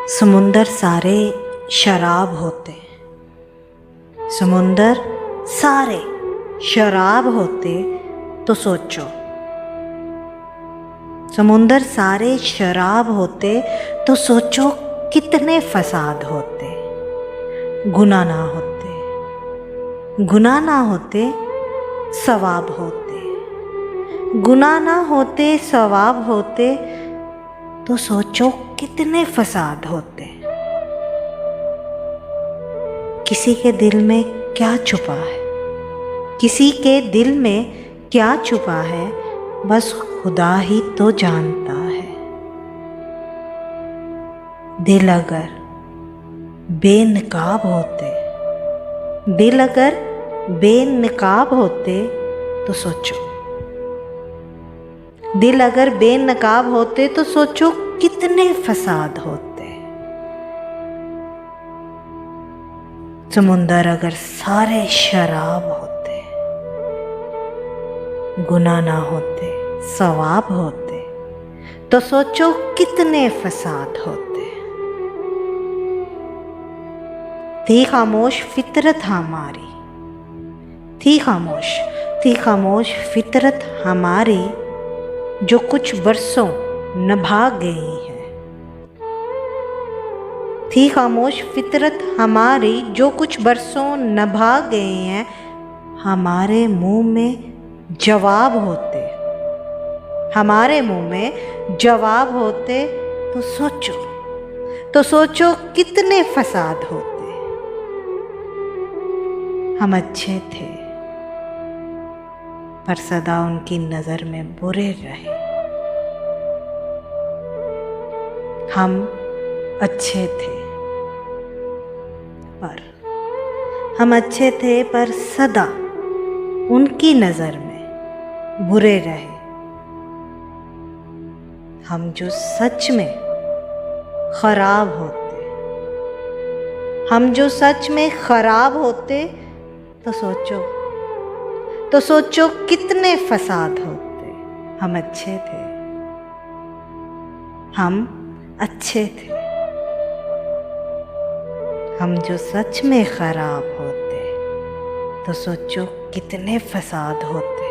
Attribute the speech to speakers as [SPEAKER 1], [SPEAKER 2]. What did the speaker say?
[SPEAKER 1] समुंदर सारे शराब होते, समुंदर सारे शराब होते तो सोचो। समुंदर सारे शराब होते तो सोचो कितने फसाद होते। गुनाह ना होते, गुनाह ना होते सवाब होते, गुनाह ना होते सवाब होते तो सोचो कितने फसाद होते। किसी के दिल में क्या छुपा है, किसी के दिल में क्या छुपा है, बस खुदा ही तो जानता है। दिल अगर बेनकाब होते, दिल अगर बेनकाब होते तो सोचो। दिल अगर बेनकाब होते तो सोचो कितने फसाद होते। समुंदर अगर सारे शराब होते, गुनाह ना होते सवाब होते तो सोचो कितने फसाद होते। थी खामोश फितरत हमारी, थी खामोश, थी खामोश फितरत हमारी, जो कुछ बरसों नभा गई है। थी खामोश फितरत हमारी, जो कुछ बरसों नभा गए हैं। हमारे मुंह में जवाब होते, हमारे मुंह में जवाब होते तो सोचो, तो सोचो कितने फसाद होते। हम अच्छे थे पर सदा उनकी नजर में बुरे रहे। हम अच्छे थे पर हम अच्छे थे पर सदा उनकी नजर में बुरे रहे। हम जो सच में खराब होते, हम जो सच में खराब होते तो सोचो, तो सोचो कितने फसाद होते। हम अच्छे थे, हम अच्छे थे। हम जो सच में खराब होते तो सोचो कितने फसाद होते।